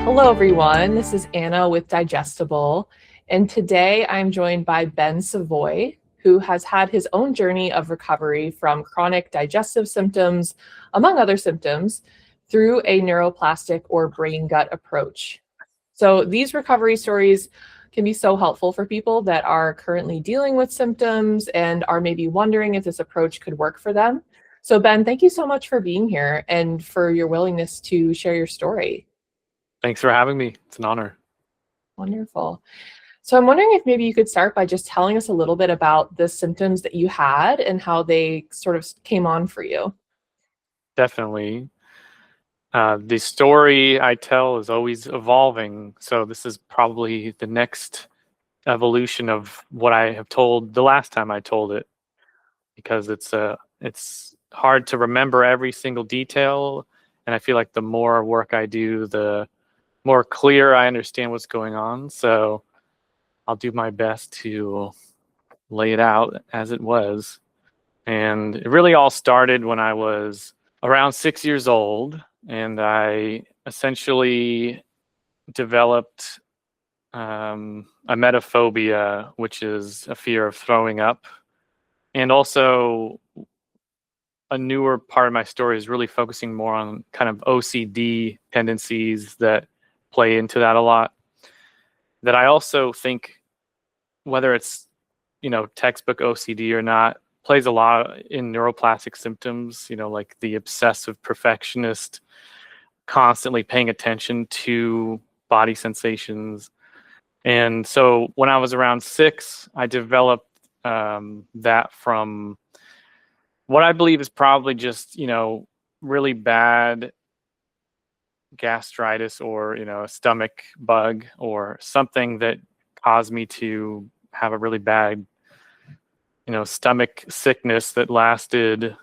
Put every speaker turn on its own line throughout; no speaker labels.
Hello, everyone. This is Anna with Digestible, and today I'm joined by Ben Savoie, who has had his own journey of recovery from chronic digestive symptoms, among other symptoms, through a neuroplastic or brain-gut approach. So these recovery stories can be so helpful for people that are currently dealing with symptoms and are maybe wondering if this approach could work for them. So Ben, thank you so much for being here and for your willingness to share your story.
Thanks for having me. It's an honor.
Wonderful. So I'm wondering if maybe you could start by just telling us a little bit about the symptoms that you had and how they sort of came on for you.
Definitely. The story I tell is always evolving. So this is probably the next evolution of what I have told the last time I told it, because it's hard to remember every single detail. And I feel like the more work I do, the more clear I understand what's going on. So I'll do my best to lay it out as it was. And it really all started when I was around 6 years old, and I essentially developed a emetophobia, which is a fear of throwing up. And also, a newer part of my story is really focusing more on kind of OCD tendencies that play into that a lot. That I also think, whether it's, textbook OCD or not, plays a lot in neuroplastic symptoms, like the obsessive perfectionist, constantly paying attention to body sensations. And so when I was around 6, I developed that from what I believe is probably just, really bad gastritis or, a stomach bug or something that caused me to have a really bad stomach sickness that lasted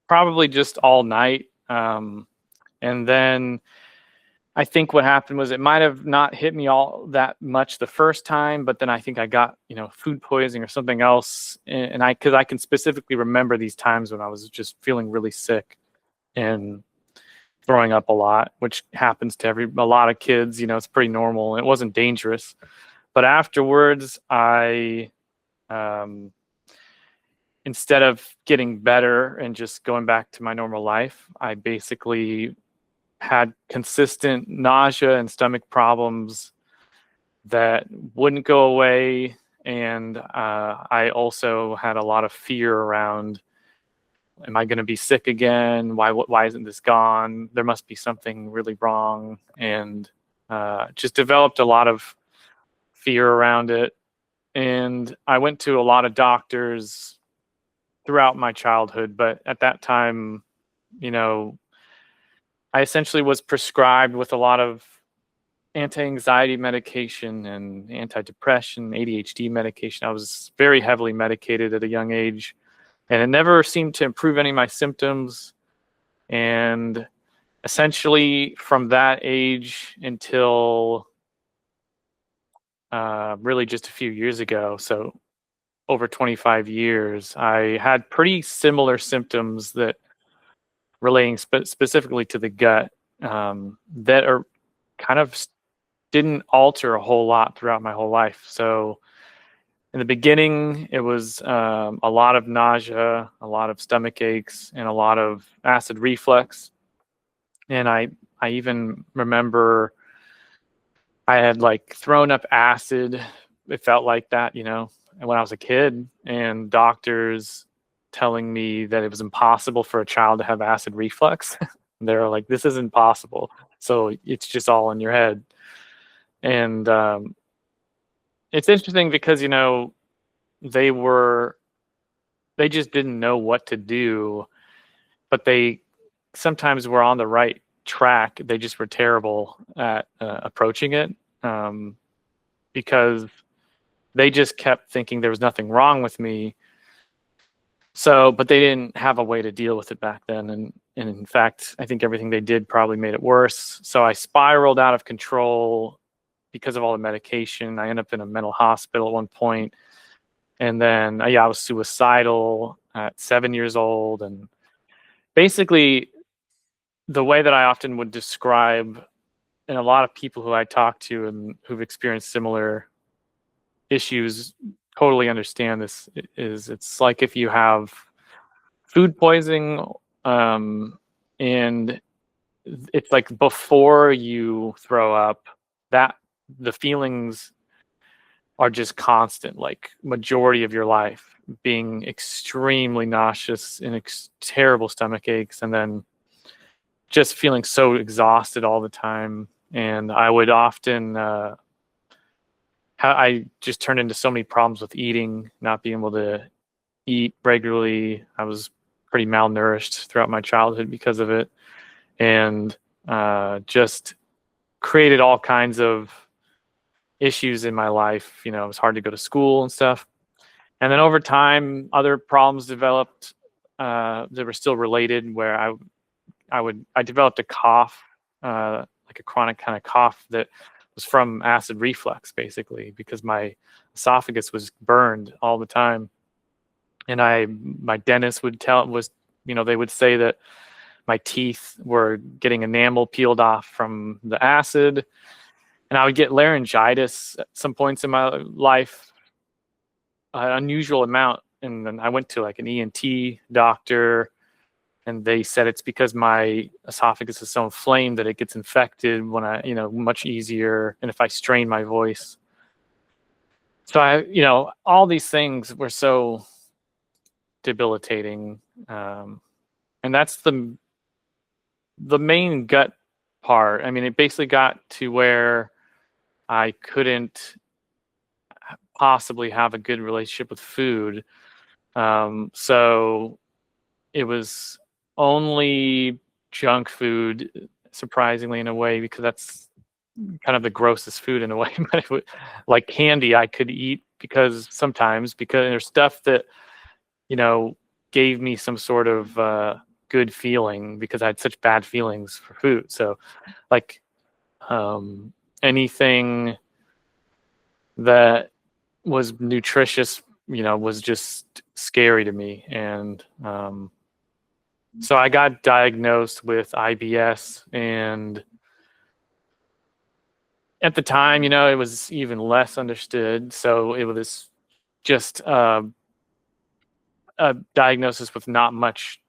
probably just all night. And then I think what happened was it might have not hit me all that much the first time, but then I think I got, food poisoning or something else. And because I can specifically remember these times when I was just feeling really sick and throwing up a lot, which happens to a lot of kids, it's pretty normal. It wasn't dangerous. But afterwards, instead of getting better and just going back to my normal life, I basically had consistent nausea and stomach problems that wouldn't go away. And I also had a lot of fear around, am I going to be sick again? Why isn't this gone? There must be something really wrong. And just developed a lot of fear around it. And I went to a lot of doctors throughout my childhood, but at that time, I essentially was prescribed with a lot of anti-anxiety medication and antidepressant, ADHD medication. I was very heavily medicated at a young age, and it never seemed to improve any of my symptoms. And essentially from that age until really just a few years ago, so over 25 years, I had pretty similar symptoms that relating specifically to the gut that are kind of didn't alter a whole lot throughout my whole life. So in the beginning, it was a lot of nausea, a lot of stomach aches, and a lot of acid reflux. And I even remember I had like thrown up acid. It felt like that, when I was a kid, and doctors telling me that it was impossible for a child to have acid reflux. They were like, this isn't possible. So it's just all in your head. And it's interesting because, they just didn't know what to do, but they sometimes were on the right track. They just were terrible at approaching it because they just kept thinking there was nothing wrong with me. So, but they didn't have a way to deal with it back then. And in fact, I think everything they did probably made it worse. So I spiraled out of control because of all the medication. I ended up in a mental hospital at one point. And then, I was suicidal at 7 years old. And basically, the way that I often would describe a lot of people who I talk to and who've experienced similar issues totally understand this, is it's like if you have food poisoning, and it's like before you throw up, that the feelings are just constant, like majority of your life, being extremely nauseous and terrible stomach aches, and then just feeling so exhausted all the time. And I would often, I just turned into so many problems with eating, not being able to eat regularly. I was pretty malnourished throughout my childhood because of it, and just created all kinds of issues in my life. You know, it was hard to go to school and stuff. And then over time, other problems developed that were still related, where I developed a cough, like a chronic kind of cough that was from acid reflux, basically, because my esophagus was burned all the time. And my dentist would they would say that my teeth were getting enamel peeled off from the acid. And I would get laryngitis at some points in my life, an unusual amount. And then I went to like an ENT doctor, and they said it's because my esophagus is so inflamed that it gets infected when much easier, and if I strain my voice. So all these things were so debilitating. And that's the main gut part. I mean, it basically got to where I couldn't possibly have a good relationship with food. So it was only junk food, surprisingly, in a way, because that's kind of the grossest food in a way. But like candy, I could eat because there's stuff that, gave me some sort of good feeling, because I had such bad feelings for food. So like anything that was nutritious, was just scary to me. And so I got diagnosed with IBS, and at the time, it was even less understood. So it was just a diagnosis with not much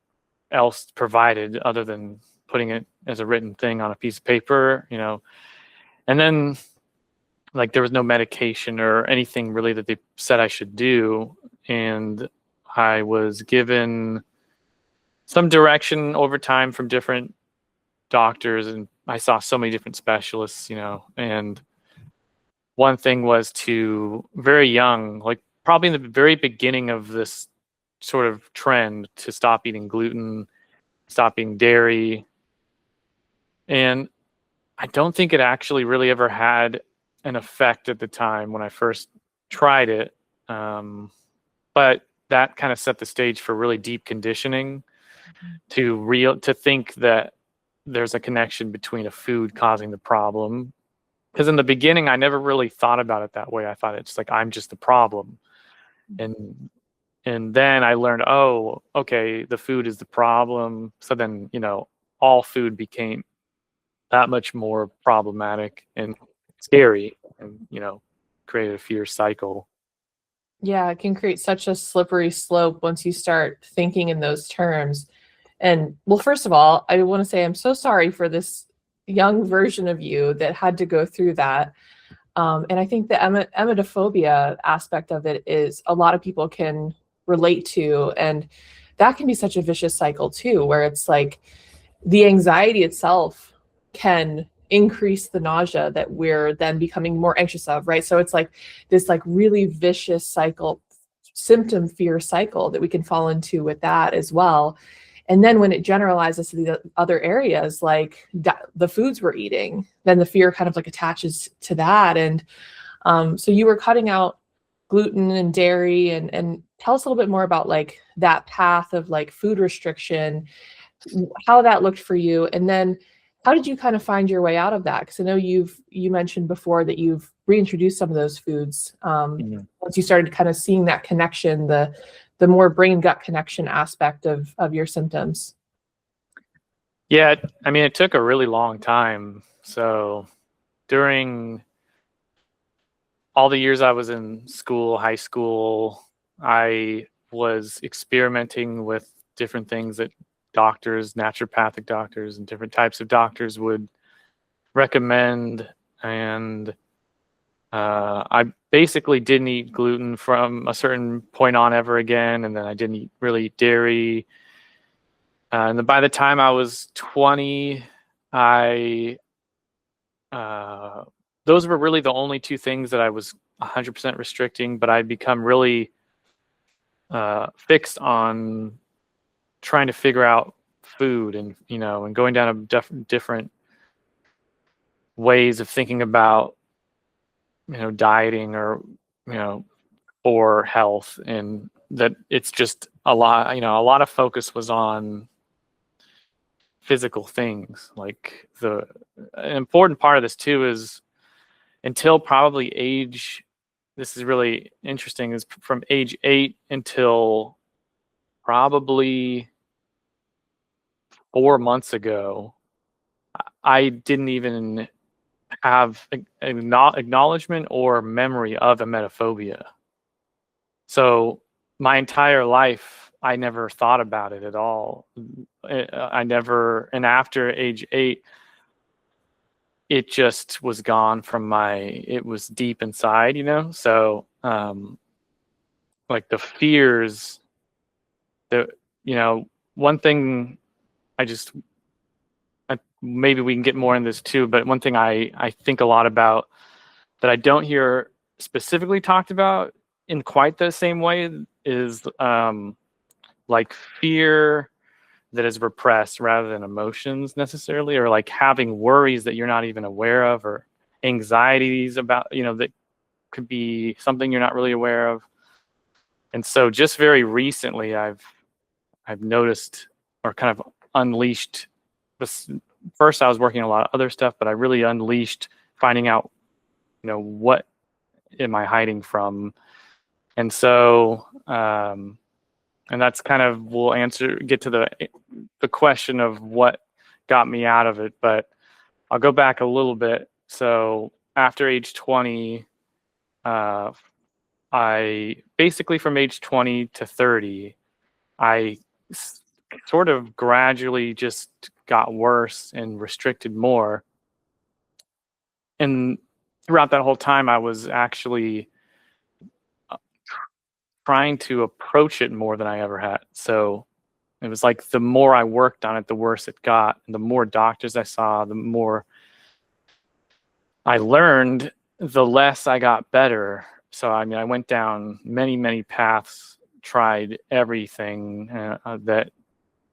else provided other than putting it as a written thing on a piece of paper, and then like there was no medication or anything really that they said I should do. And I was given some direction over time from different doctors, and I saw so many different specialists, and one thing was to, very young, like probably in the very beginning of this sort of trend, to stop eating gluten, stop eating dairy. And I don't think it actually really ever had an effect at the time when I first tried it. But that kind of set the stage for really deep conditioning to think that there's a connection between a food causing the problem. Because in the beginning, I never really thought about it that way. I thought it's like, I'm just the problem. And then I learned, oh, okay, the food is the problem. So then, all food became that much more problematic and scary, and, created a fear cycle.
Yeah, it can create such a slippery slope once you start thinking in those terms. And well, first of all, I want to say I'm so sorry for this young version of you that had to go through that. And I think the emetophobia aspect of it is a lot of people can relate to. And that can be such a vicious cycle too, where it's like the anxiety itself can increase the nausea that we're then becoming more anxious of, right? So it's like this like really vicious cycle, symptom fear cycle that we can fall into with that as well. And then when it generalizes to the other areas, like the foods we're eating, then the fear kind of like attaches to that. And so you were cutting out gluten and dairy, and tell us a little bit more about like that path of like food restriction, how that looked for you. And then how did you kind of find your way out of that? Because I know you mentioned before that you've reintroduced some of those foods once you started kind of seeing that connection, the more brain gut connection aspect of your symptoms.
Yeah, I mean, it took a really long time. So during all the years I was in school, high school, I was experimenting with different things that doctors, naturopathic doctors, and different types of doctors would recommend. And I basically didn't eat gluten from a certain point on ever again. And then I didn't really eat dairy. And then by the time I was 20, I those were really the only two things that I was 100% restricting, but I'd become really fixed on trying to figure out food and, and going down a different ways of thinking about, dieting or, for health. And that it's just a lot of focus was on physical things. Like an important part of this too is until probably this is really interesting, is from age 8 until probably 4 months ago, I didn't even have acknowledgement or memory of emetophobia. So my entire life, I never thought about it at all. And after age 8, it just was gone from it was deep inside, So, like the fears that, one thing maybe we can get more in this too, but one thing I think a lot about that I don't hear specifically talked about in quite the same way is like fear that is repressed rather than emotions necessarily, or like having worries that you're not even aware of, or anxieties about, that could be something you're not really aware of. And so just very recently, I've noticed or kind of unleashed this. First, I was working on a lot of other stuff, but I really unleashed finding out, what am I hiding from? And so, and that's kind of, we'll get to the question of what got me out of it, but I'll go back a little bit. So after age 20, I basically, from age 20 to 30, I sort of gradually just got worse and restricted more. And throughout that whole time, I was actually trying to approach it more than I ever had. So it was like the more I worked on it, the worse it got. And the more doctors I saw, the more I learned, the less I got better. So, I mean, I went down many, many paths, tried everything that,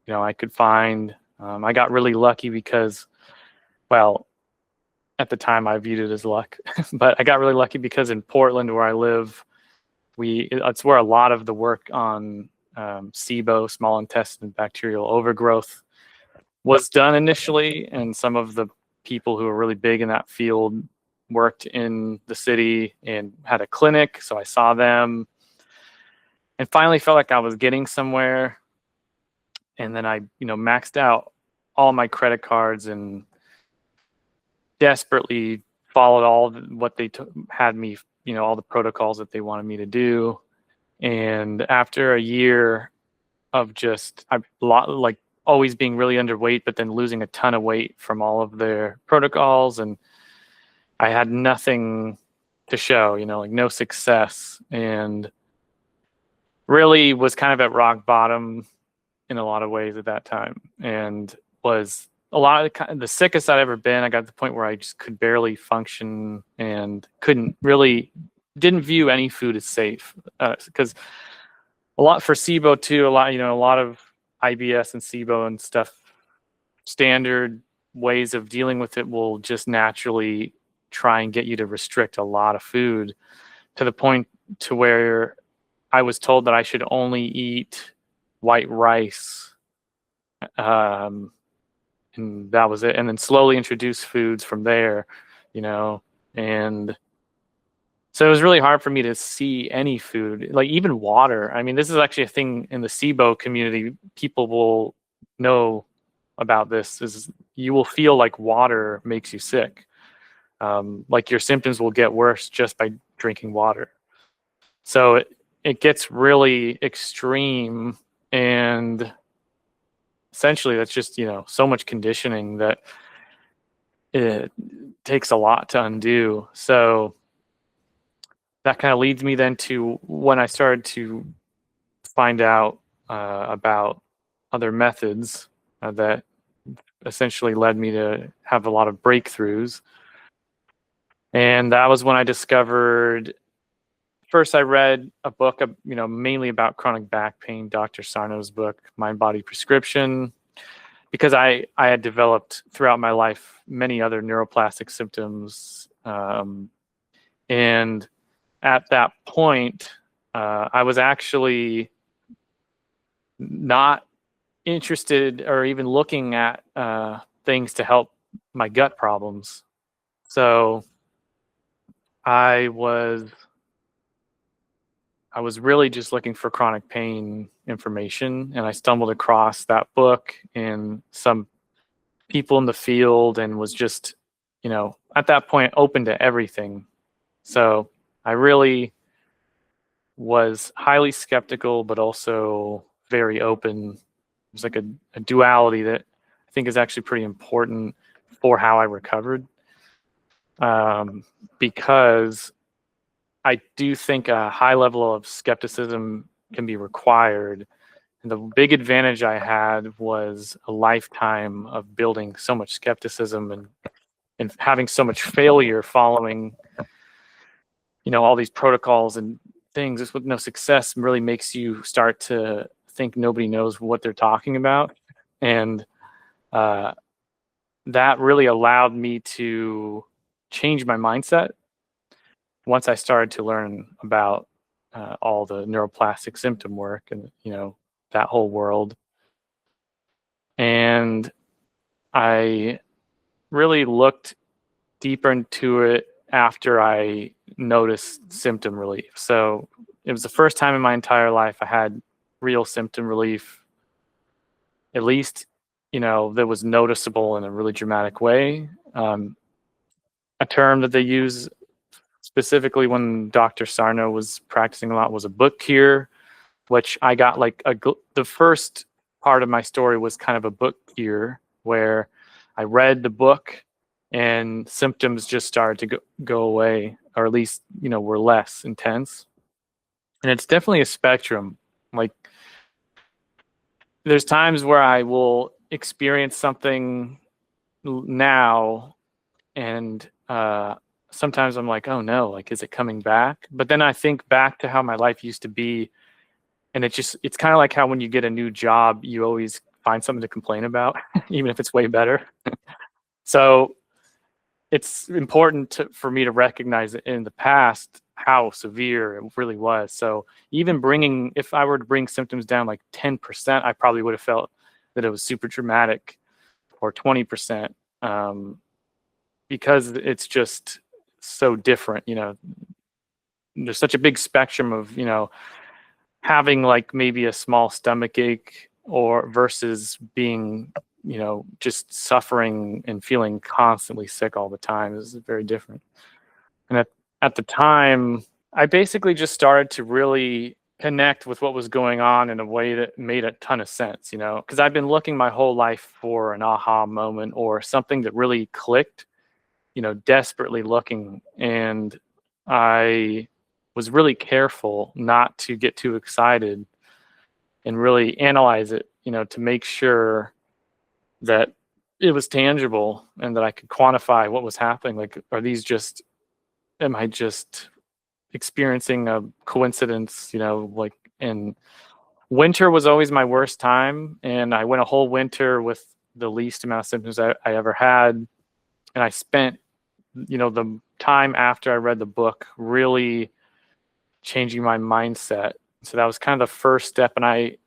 I could find. I got really lucky because, well, at the time I viewed it as luck, but I got really lucky because in Portland, where I live, it's where a lot of the work on SIBO, small intestine bacterial overgrowth, was done initially. And some of the people who are really big in that field worked in the city and had a clinic. So I saw them and finally felt like I was getting somewhere. And then I, maxed out all my credit cards and desperately followed all what they had me, all the protocols that they wanted me to do. And after a year of like always being really underweight, but then losing a ton of weight from all of their protocols, and I had nothing to show, like no success, and really was kind of at rock bottom in a lot of ways at that time, and was a lot of the sickest I'd ever been. I got to the point where I just could barely function and didn't view any food as safe, because a lot for SIBO too, a lot of IBS and SIBO and stuff, standard ways of dealing with it will just naturally try and get you to restrict a lot of food, to the point to where I was told that I should only eat white rice. And that was it. And then slowly introduce foods from there, and so it was really hard for me to see any food, like even water. I mean, this is actually a thing in the SIBO community. People will know about this is you will feel like water makes you sick. Like your symptoms will get worse just by drinking water. So it gets really extreme, and essentially that's just, so much conditioning that it takes a lot to undo. So that kind of leads me then to when I started to find out about other methods that essentially led me to have a lot of breakthroughs. And that was when I discovered, first I read a book, mainly about chronic back pain, Dr. Sarno's book, Mind Body Prescription, because I had developed throughout my life many other neuroplastic symptoms. And at that point, I was actually not interested or even looking at things to help my gut problems. So I was really just looking for chronic pain information, and I stumbled across that book and some people in the field, and was just, at that point open to everything. So I really was highly skeptical, but also very open. There's like a duality that I think is actually pretty important for how I recovered, because I do think a high level of skepticism can be required. And the big advantage I had was a lifetime of building so much skepticism and having so much failure following, all these protocols and things just with no success really makes you start to think nobody knows what they're talking about. And that really allowed me to change my mindset once I started to learn about all the neuroplastic symptom work and, that whole world. And I really looked deeper into it after I noticed symptom relief. So it was the first time in my entire life I had real symptom relief, at least, that was noticeable in a really dramatic way. A term that they use specifically when Dr. Sarno was practicing a lot was a book cure, which I got like the first part of my story was kind of a book cure where I read the book and symptoms just started to go away, or at least, were less intense. And it's definitely a spectrum. Like there's times where I will experience something now and sometimes I'm like, oh no, like, is it coming back? But then I think back to how my life used to be, and it's kind of like how when you get a new job, you always find something to complain about, even if it's way better. So it's important for me to recognize that in the past, how severe it really was. So even if I were to bring symptoms down like 10%, I probably would have felt that it was super dramatic, or 20%, because it's just so different. There's such a big spectrum of, having like maybe a small stomach ache or versus being, just suffering and feeling constantly sick all the time is very different. And at the time, I basically just started to really connect with what was going on in a way that made a ton of sense, because I've been looking my whole life for an aha moment or something that really clicked, desperately looking. And I was really careful not to get too excited and really analyze it, to make sure that it was tangible and that I could quantify what was happening. Like, am I just experiencing a coincidence, and winter was always my worst time. And I went a whole winter with the least amount of symptoms I ever had. And I spent, the time after I read the book really changing my mindset. So that was kind of the first step. And I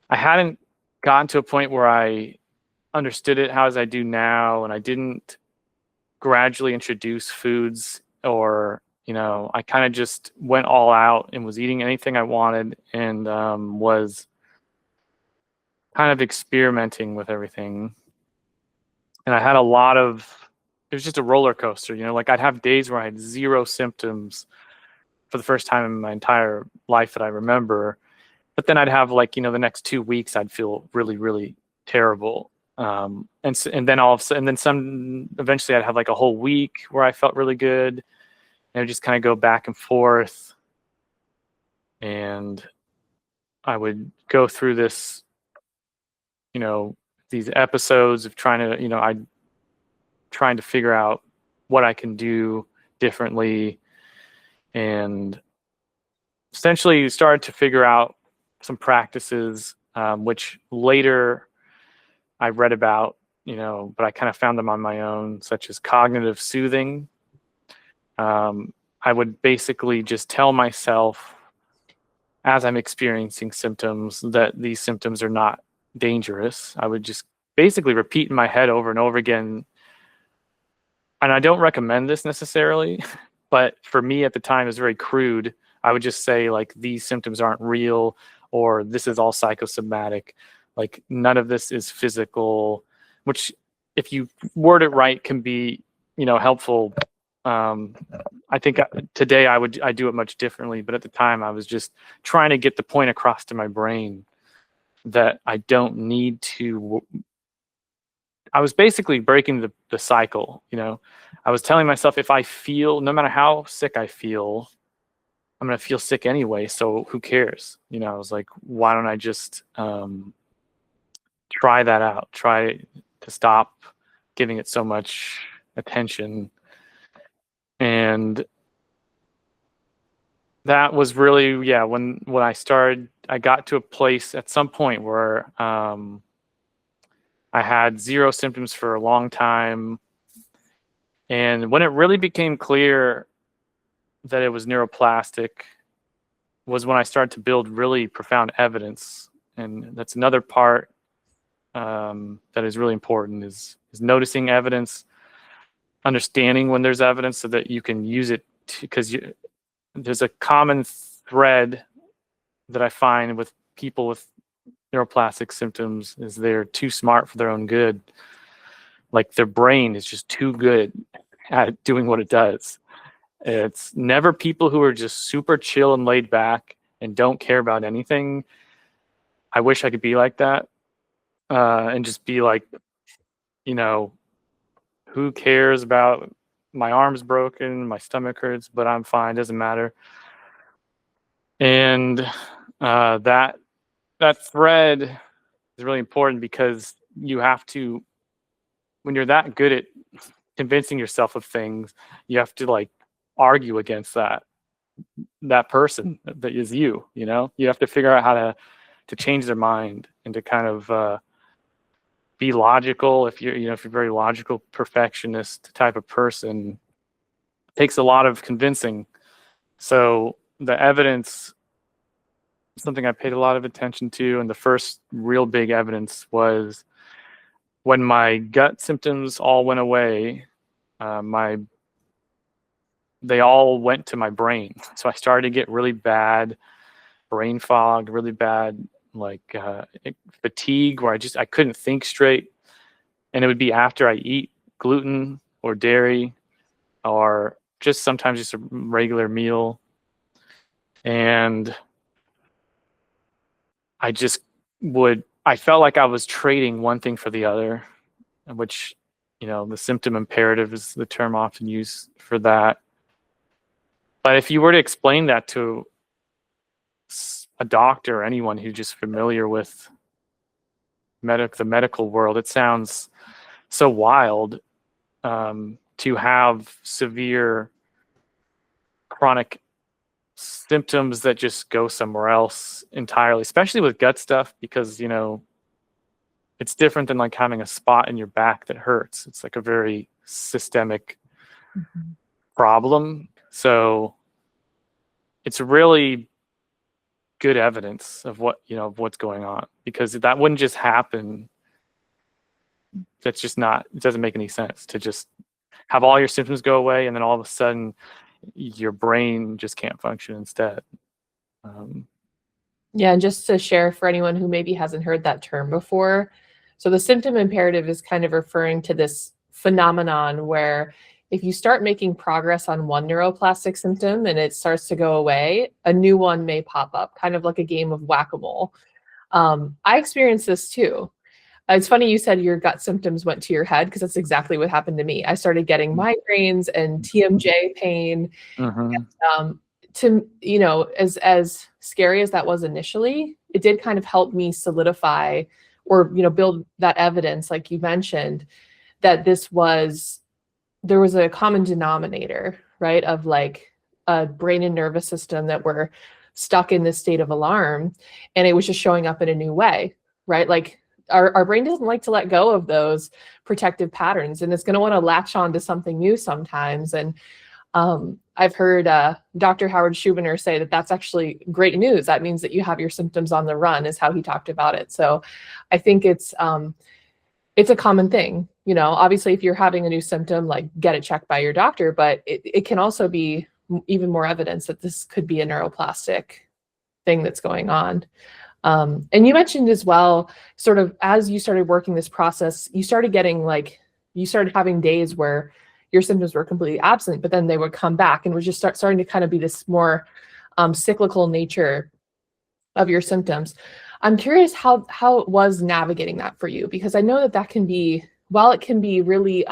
hadn't gotten to a point where I understood it how as I do now. And I didn't gradually introduce foods, or, I kind of just went all out and was eating anything I wanted, and was kind of experimenting with everything. And I had a lot of, it was just a roller coaster, you know, like I'd have days where I had zero symptoms for the first time in my entire life that I remember. But then I'd have like, you know, the next 2 weeks I'd feel really, really terrible. And then all of a sudden, and then some, eventually I'd have like a whole week where I felt really good. And it would just kind of go back and forth. And I would go through this, you know, these episodes of trying to, you know, trying to figure out what I can do differently, and essentially started to figure out some practices, which later I read about, you know, but I kind of found them on my own, such as cognitive soothing. I would basically just tell myself as I'm experiencing symptoms that these symptoms are not dangerous. I would just basically repeat in my head over and over again. And I don't recommend this necessarily, but for me at the time, it was very crude. I would just say like, these symptoms aren't real, or this is all psychosomatic. Like none of this is physical, which if you word it right can be, you know, helpful. I think today I do it much differently, but at the time I was just trying to get the point across to my brain that I don't need to. I was basically breaking the cycle, you know. I was telling myself, if I feel, no matter how sick I feel, I'm going to feel sick anyway, so who cares? You know, I was like, why don't I just try that out, try to stop giving it so much attention. And that was really, yeah, when I started, I got to a place at some point where I had zero symptoms for a long time. And when it really became clear that it was neuroplastic was when I started to build really profound evidence. And that's another part that is really important, is noticing evidence, understanding when there's evidence so that you can use it, because there's a common thread that I find with people with neuroplastic symptoms is they're too smart for their own good. Like their brain is just too good at doing what it does. It's never people who are just super chill and laid back and don't care about anything. I wish I could be like that, and just be like, you know, who cares about my arm's broken, my stomach hurts, but I'm fine, doesn't matter. And that thread is really important, because you have to, when you're that good at convincing yourself of things, you have to like argue against that person that is you, you know. You have to figure out how to change their mind and to kind of be logical. If you're, you know, if you're a very logical perfectionist type of person, it takes a lot of convincing. So the evidence, something I paid a lot of attention to, and the first real big evidence was when my gut symptoms all went away. They all went to my brain. So I started to get really bad brain fog, really bad like fatigue, where I couldn't think straight. And it would be after I eat gluten or dairy, or just sometimes just a regular meal. And I felt like I was trading one thing for the other, which, you know, the symptom imperative is the term often used for that. But if you were to explain that to a doctor or anyone who's just familiar with the medical world, it sounds so wild, to have severe chronic symptoms that just go somewhere else entirely, especially with gut stuff, because, you know, it's different than like having a spot in your back that hurts. It's like a very systemic problem. So it's really good evidence of what, you know, of what's going on, because that wouldn't just happen. That's just not, it doesn't make any sense to just have all your symptoms go away and then all of a sudden your brain just can't function instead.
Yeah, and just to share for anyone who maybe hasn't heard that term before, so the symptom imperative is kind of referring to this phenomenon where if you start making progress on one neuroplastic symptom and it starts to go away, a new one may pop up, kind of like a game of whack-a-mole. I experienced this too. It's funny you said your gut symptoms went to your head because that's exactly what happened to me. I started getting migraines and TMJ pain.
Mm-hmm.
Um, as scary as that was initially, it did kind of help me solidify or, build that evidence, like you mentioned, that there was a common denominator, right? Of like a brain and nervous system that were stuck in this state of alarm, and it was just showing up in a new way, right? Like our brain doesn't like to let go of those protective patterns, and it's going to want to latch on to something new sometimes. And I've heard Dr. Howard Schubiner say that that's actually great news. That means that you have your symptoms on the run, is how he talked about it. So I think it's a common thing. Obviously, if you're having a new symptom, like get it checked by your doctor, but it can also be even more evidence that this could be a neuroplastic thing that's going on. And you mentioned as well, sort of as you started working this process, you started having days where your symptoms were completely absent, but then they would come back, and was just starting to kind of be this more cyclical nature of your symptoms. I'm curious how it was navigating that for you, because I know that can be, while it can be really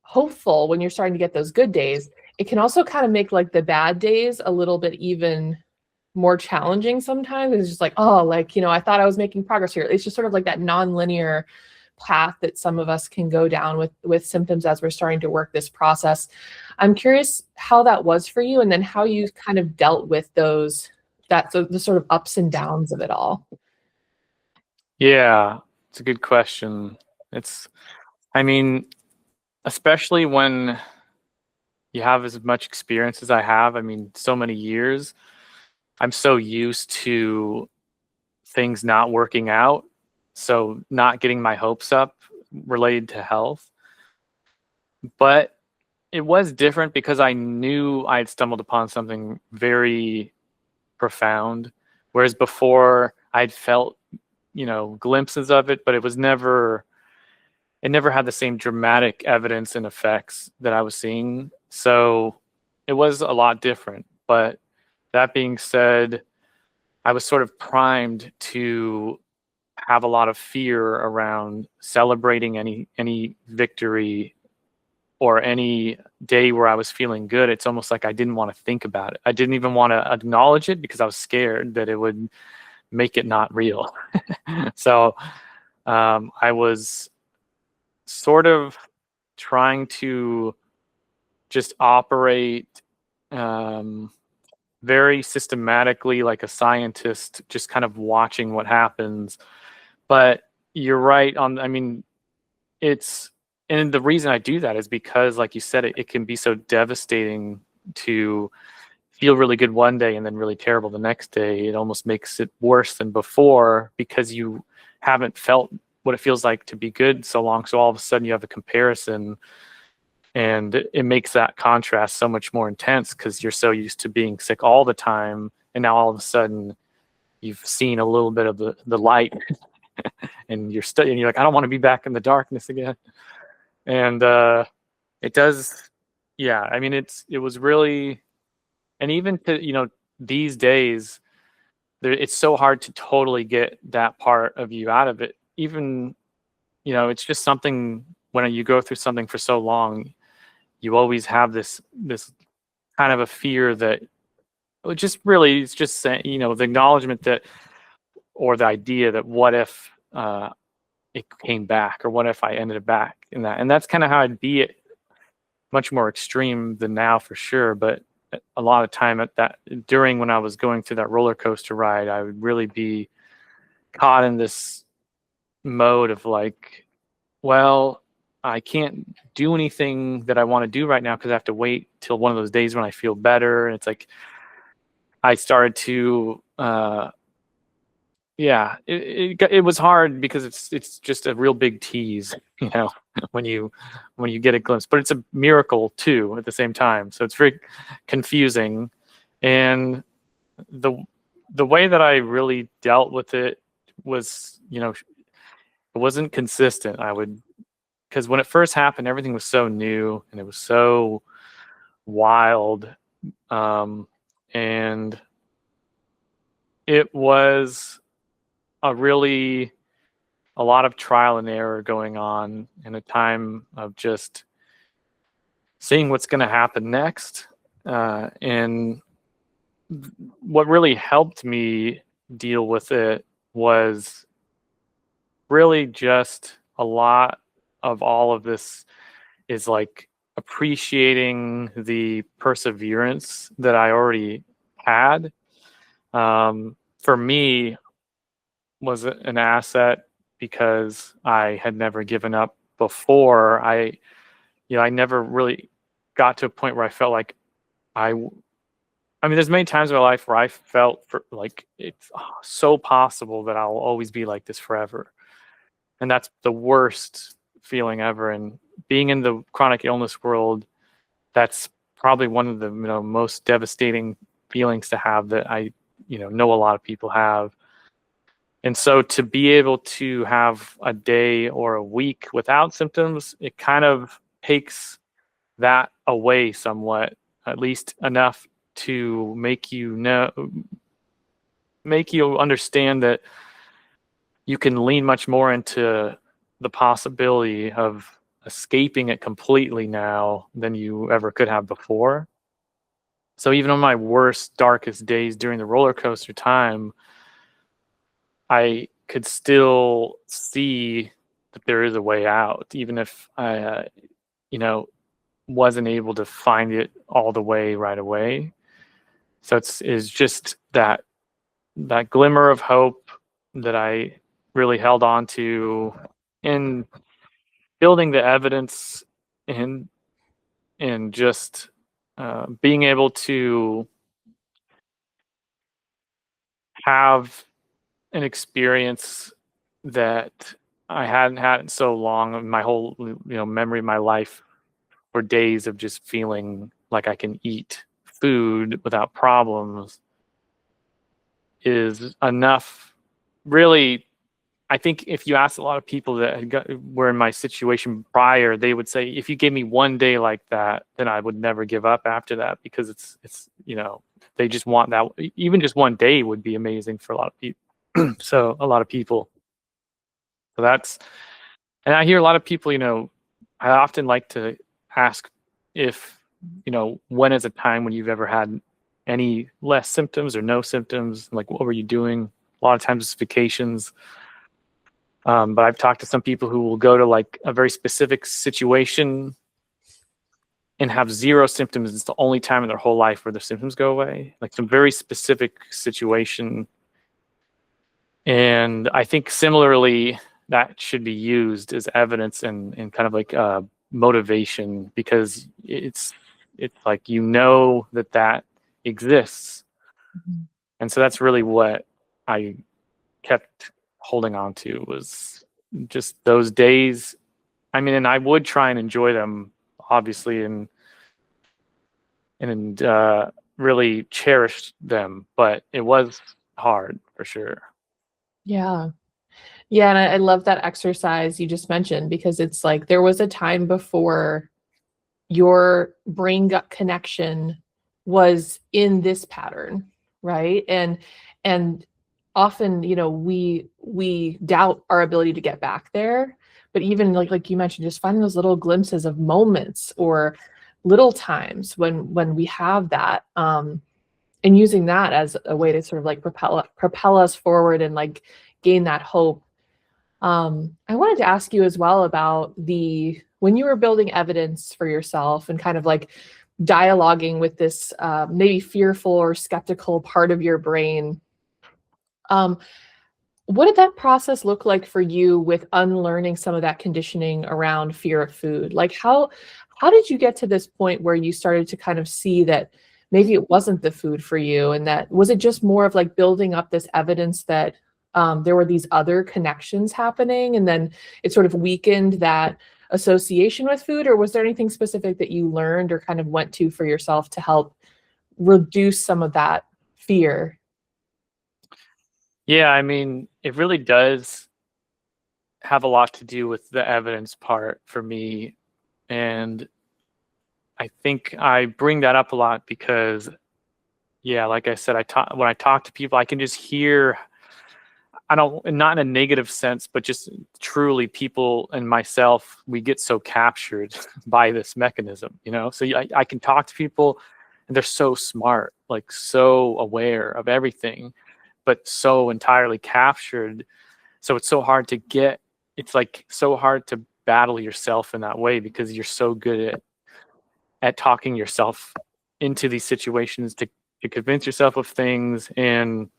hopeful when you're starting to get those good days, it can also kind of make like the bad days a little bit even more challenging sometimes. It's just like, oh, like, I thought I was making progress here. It's just sort of like that non-linear path that some of us can go down with symptoms as we're starting to work this process. I'm curious how that was for you, and then how you kind of dealt with the sort of ups and downs of it all.
Yeah, it's a good question. I mean, especially when you have as much experience as I have, so many years, I'm so used to things not working out, so not getting my hopes up related to health. But it was different because I knew I had stumbled upon something very profound, whereas before I'd felt, glimpses of it, but it never had the same dramatic evidence and effects that I was seeing. So it was a lot different. But that being said, I was sort of primed to have a lot of fear around celebrating any victory or any day where I was feeling good. It's almost like I didn't want to think about it. I didn't even want to acknowledge it because I was scared that it would make it not real. So I was sort of trying to just operate very systematically, like a scientist, just kind of watching what happens. But you're right on, and the reason I do that is because, like you said, it can be so devastating to feel really good one day and then really terrible the next day. It almost makes it worse than before because you haven't felt what it feels like to be good so long. So all of a sudden you have a comparison, and it makes that contrast so much more intense because you're so used to being sick all the time. And now all of a sudden you've seen a little bit of the light and you're like, I don't want to be back in the darkness again. And it does. Yeah. It was really, and even to, these days, it's so hard to totally get that part of you out of it. Even, it's just something, when you go through something for so long, you always have this kind of a fear that just really, it's just saying, the acknowledgement that, or the idea that what if it came back, or what if I ended back in that. And that's kind of how I'd be it, much more extreme than now for sure. But a lot of time during when I was going through that roller coaster ride, I would really be caught in this mode of like, well, I can't do anything that I want to do right now because I have to wait till one of those days when I feel better. And it's like, I started to, it was hard because it's just a real big tease, when you get a glimpse, but it's a miracle too at the same time. So it's very confusing. And the way that I really dealt with it was, it wasn't consistent. Because when it first happened, everything was so new and it was so wild. And it was a lot of trial and error going on in a time of just seeing what's going to happen next. And what really helped me deal with it was really just a lot of all of this is like appreciating the perseverance that I already had. For me, was an asset because I had never given up before. I never really got to a point where I felt like I mean, there's many times in my life where I felt like it's so possible that I'll always be like this forever. And that's the worst feeling ever. And being in the chronic illness world, that's probably one of the most devastating feelings to have that I know a lot of people have. And so to be able to have a day or a week without symptoms, it kind of takes that away somewhat, at least enough to make you understand that you can lean much more into the possibility of escaping it completely now than you ever could have before. So even on my worst, darkest days during the roller coaster time, I could still see that there is a way out, even if I, wasn't able to find it all the way right away. So it's just that glimmer of hope that I really held on to in building the evidence and just being able to have an experience that I hadn't had in so long. My whole memory of my life for days of just feeling like I can eat food without problems is enough. Really, I think if you ask a lot of people that were in my situation prior, they would say, if you gave me one day like that, then I would never give up after that, because it's they just want that. Even just one day would be amazing for a lot of people. So a lot of people. So and I hear a lot of people, I often like to ask if, when is a time when you've ever had any less symptoms or no symptoms? Like, what were you doing? A lot of times it's vacations. But I've talked to some people who will go to like a very specific situation and have zero symptoms. It's the only time in their whole life where their symptoms go away, like some very specific situation. And I think similarly, that should be used as evidence and kind of like motivation, because it's like, that exists.
Mm-hmm.
And so that's really what I kept holding on to, was just those days. I mean, and I would try and enjoy them, obviously, and really cherish them, but it was hard for sure.
Yeah. Yeah. And I love that exercise you just mentioned, because it's like there was a time before your brain gut connection was in this pattern, right? And often, we doubt our ability to get back there. But even like you mentioned, just finding those little glimpses of moments or little times when we have that, and using that as a way to sort of like propel us forward and like gain that hope. I wanted to ask you as well about when you were building evidence for yourself and kind of like dialoguing with this maybe fearful or skeptical part of your brain. What did that process look like for you with unlearning some of that conditioning around fear of food? Like how did you get to this point where you started to kind of see that maybe it wasn't the food for you, and that was it just more of like building up this evidence that there were these other connections happening, and then it sort of weakened that association with food? Or was there anything specific that you learned or kind of went to for yourself to help reduce some of that fear?
Yeah, I mean, it really does have a lot to do with the evidence part for me. And I think I bring that up a lot because, yeah, like I said, when I talk to people, I can just hear, I don't, not in a negative sense, but just truly people and myself, we get so captured by this mechanism, you know? So I can talk to people and they're so smart, like so aware of everything, but so entirely captured. So it's so hard to get, it's like so hard to battle yourself in that way because you're so good at talking yourself into these situations to convince yourself of things. And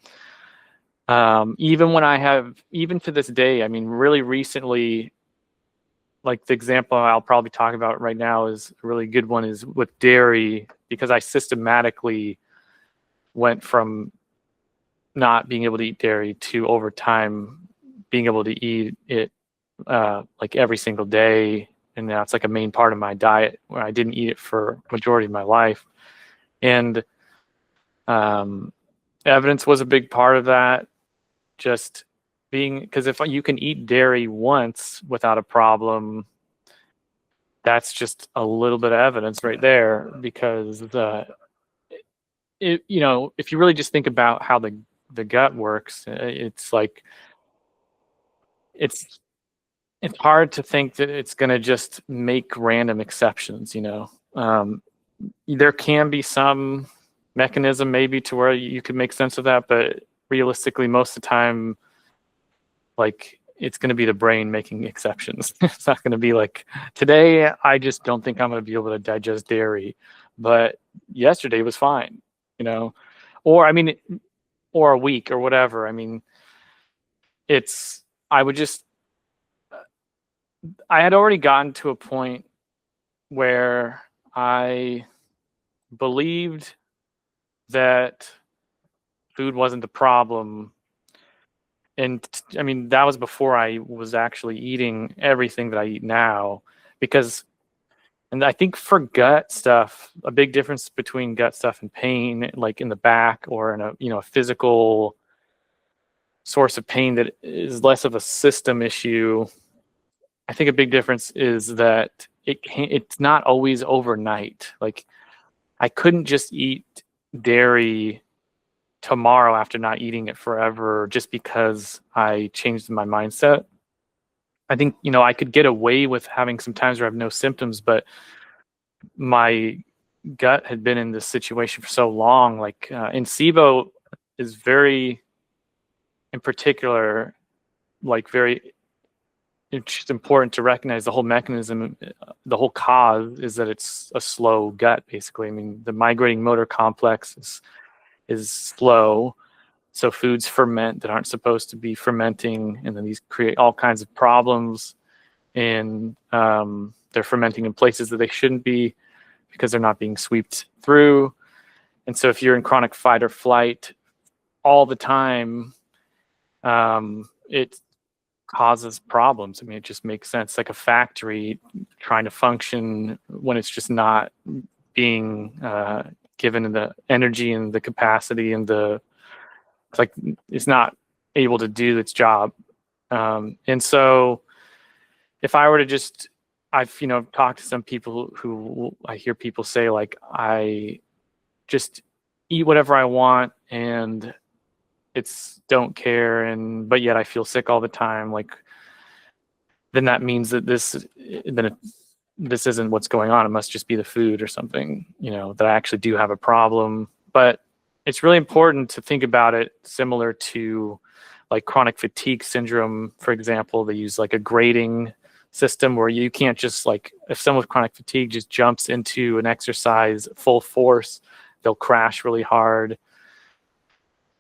even to this day, I mean, really recently, like the example I'll probably talk about right now is a really good one is with dairy, because I systematically went from not being able to eat dairy to over time being able to eat it like every single day. And now it's like a main part of my diet where I didn't eat it for majority of my life. And evidence was a big part of that. Just being, because if you can eat dairy once without a problem, that's just a little bit of evidence right there. Because if you really just think about how the gut works, it's like it's hard to think that it's going to just make random exceptions. There can be some mechanism maybe to where you could make sense of that, but realistically, most of the time, like it's going to be the brain making exceptions. It's not going to be like, today I just don't think I'm going to be able to digest dairy, but yesterday was fine, you know, or I mean, or a week or whatever. I mean, I would just, I had already gotten to a point where I believed that food wasn't the problem. And I mean, that was before I was actually eating everything that I eat now. And I think for gut stuff, a big difference between gut stuff and pain, like in the back or in a physical source of pain that is less of a system issue. I think a big difference is that it's not always overnight. Like I couldn't just eat dairy tomorrow after not eating it forever just because I changed my mindset. I think, I could get away with having some times where I have no symptoms, but my gut had been in this situation for so long. Like, and SIBO is very, in particular, like it's just important to recognize the whole mechanism, the whole cause is that it's a slow gut, basically. I mean, the migrating motor complex is slow. So foods ferment that aren't supposed to be fermenting, and then these create all kinds of problems. And they're fermenting in places that they shouldn't be because they're not being swept through. And so if you're in chronic fight or flight all the time, it causes problems. I mean, it just makes sense. Like a factory trying to function when it's just not being given the energy and the capacity and it's not able to do its job. And so if I were to just, I've talked to some people who I hear people say, like, I just eat whatever I want and don't care, but yet I feel sick all the time. Like, then that means that this isn't what's going on. It must just be the food or something, that I actually do have a problem. But it's really important to think about it similar to like chronic fatigue syndrome, for example. They use like a grading system where you can't just, like, if someone with chronic fatigue just jumps into an exercise full force, they'll crash really hard,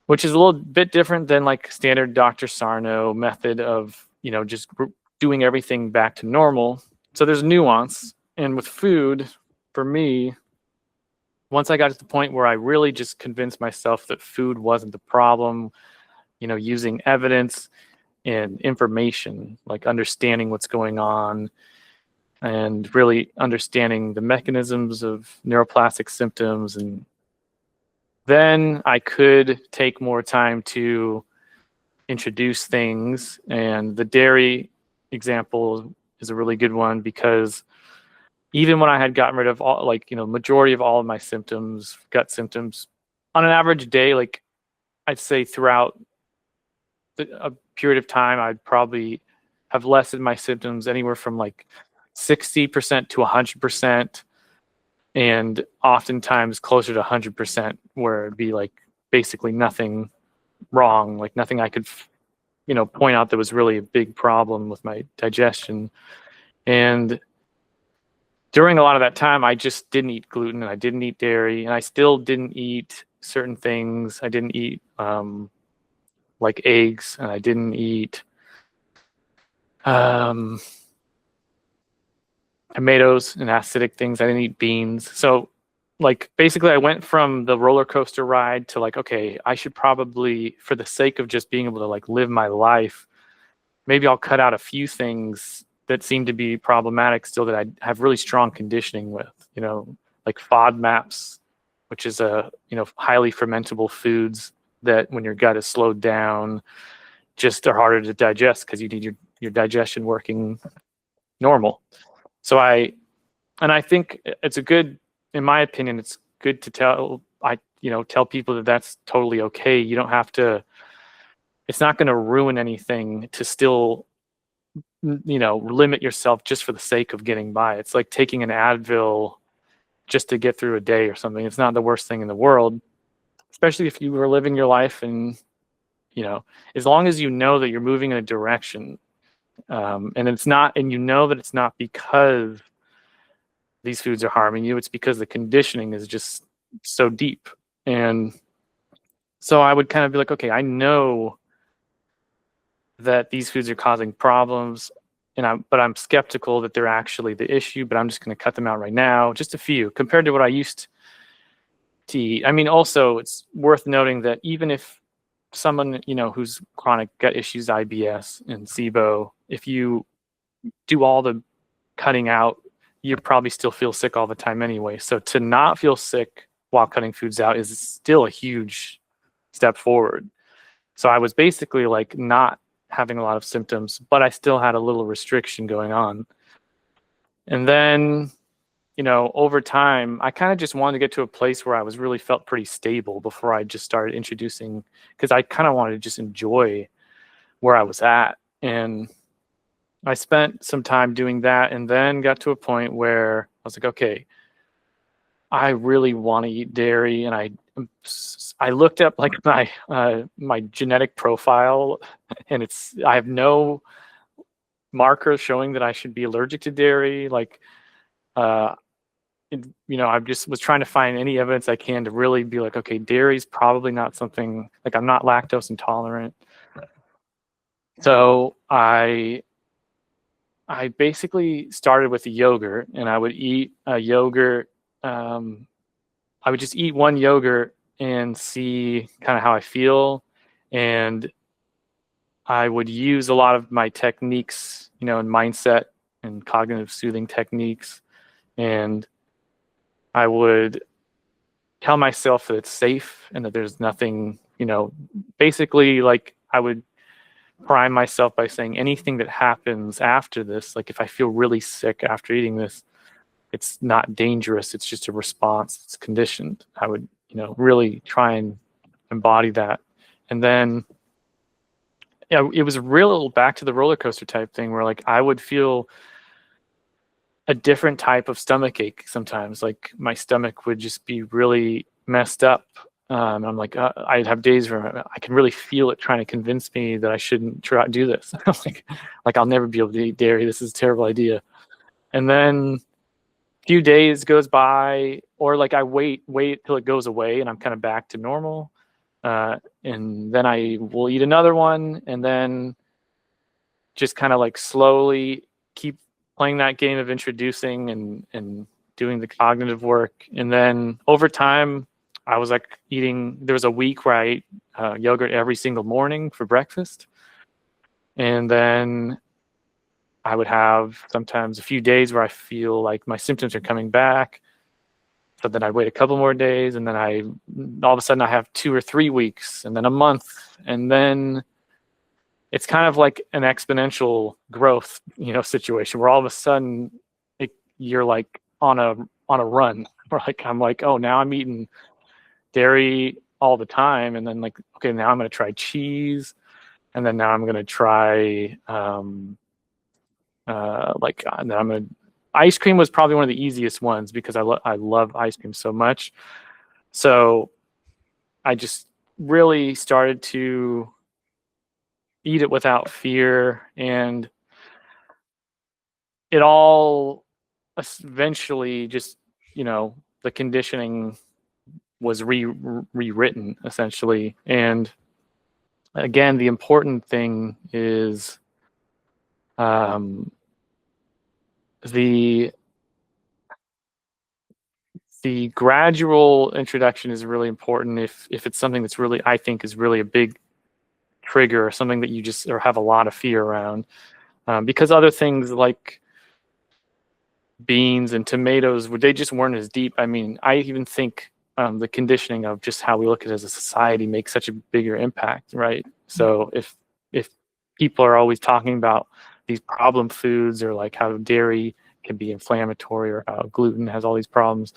which is a little bit different than like standard Dr. Sarno method of, just doing everything back to normal. So there's nuance. And with food, for me, once I got to the point where I really just convinced myself that food wasn't the problem, using evidence and information, like understanding what's going on and really understanding the mechanisms of neuroplastic symptoms, and then I could take more time to introduce things. And the dairy example is a really good one, because even when I had gotten rid of all, like, majority of all of my symptoms, gut symptoms, on an average day, like I'd say throughout a period of time, I'd probably have lessened my symptoms anywhere from like 60% to 100%, and oftentimes closer to 100%, where it'd be like basically nothing wrong, like nothing I could, point out that was really a big problem with my digestion. And during a lot of that time, I just didn't eat gluten, and I didn't eat dairy, and I still didn't eat certain things. I didn't eat like eggs, and I didn't eat tomatoes and acidic things. I didn't eat beans. So like basically I went from the roller coaster ride to like, okay, I should probably, for the sake of just being able to like live my life, maybe I'll cut out a few things that seem to be problematic still, that I have really strong conditioning with, like FODMAPs, which is highly fermentable foods that when your gut is slowed down, just are harder to digest because you need your digestion working normal. So I think it's in my opinion, it's good to tell people that that's totally okay. You don't have to, it's not going to ruin anything to still, limit yourself just for the sake of getting by. It's like taking an Advil just to get through a day or something. It's not the worst thing in the world, especially if you were living your life and, as long as you know that you're moving in a direction, and that it's not because these foods are harming you, it's because the conditioning is just so deep. And so I would kind of be like, okay, I know that these foods are causing problems, but I'm skeptical that they're actually the issue, but I'm just going to cut them out right now, just a few compared to what I used to eat. I mean, also it's worth noting that even if someone, who's chronic gut issues, IBS and SIBO, if you do all the cutting out, you probably still feel sick all the time anyway. So to not feel sick while cutting foods out is still a huge step forward. So I was basically like not having a lot of symptoms, but I still had a little restriction going on. And then, over time, I kind of just wanted to get to a place where I was really felt pretty stable before I just started introducing, because I kind of wanted to just enjoy where I was at. And I spent some time doing that, and then got to a point where I was like, okay, I really want to eat dairy. And I looked up like my genetic profile, and I have no markers showing that I should be allergic to dairy. Like, I just was trying to find any evidence I can to really be like, okay, dairy is probably not something, like I'm not lactose intolerant. So I basically started with a yogurt, and I would eat a yogurt. I would just eat one yogurt and see kind of how I feel. And I would use a lot of my techniques, and mindset and cognitive soothing techniques. And I would tell myself that it's safe and that there's nothing, basically like I would prime myself by saying anything that happens after this, like if I feel really sick after eating this, it's not dangerous. It's just a response. It's conditioned. I would, really try and embody that. And then, it was real back to the roller coaster type thing where like I would feel a different type of stomach ache sometimes. Like my stomach would just be really messed up. I'm like, I'd have days where I can really feel it trying to convince me that I shouldn't do this. like I'll never be able to eat dairy. This is a terrible idea. And then a few days goes by, or like I wait till it goes away and I'm kind of back to normal. And then I will eat another one, and then just kind of like slowly keep playing that game of introducing and doing the cognitive work. And then over time, I was like there was a week where I ate yogurt every single morning for breakfast. And then I would have sometimes a few days where I feel like my symptoms are coming back. So then I'd wait a couple more days, and then all of a sudden I have 2 or 3 weeks, and then a month. And then it's kind of like an exponential growth, situation where all of a sudden you're like on a run. Where I'm like, oh, now I'm eating dairy all the time, and then like, okay, now I'm going to try cheese, and then now I'm going to try then I'm going to ice cream was probably one of the easiest ones because I love ice cream so much. So I just really started to eat it without fear, and it all eventually just, the conditioning was rewritten essentially. And again, the important thing is the gradual introduction is really important if it's something that's really, I think, is really a big trigger, or something that you just or have a lot of fear around, because other things like beans and tomatoes, they just weren't as deep. I mean, I even think the conditioning of just how we look at it as a society makes such a bigger impact, right? So if people are always talking about these problem foods, or like how dairy can be inflammatory, or how gluten has all these problems,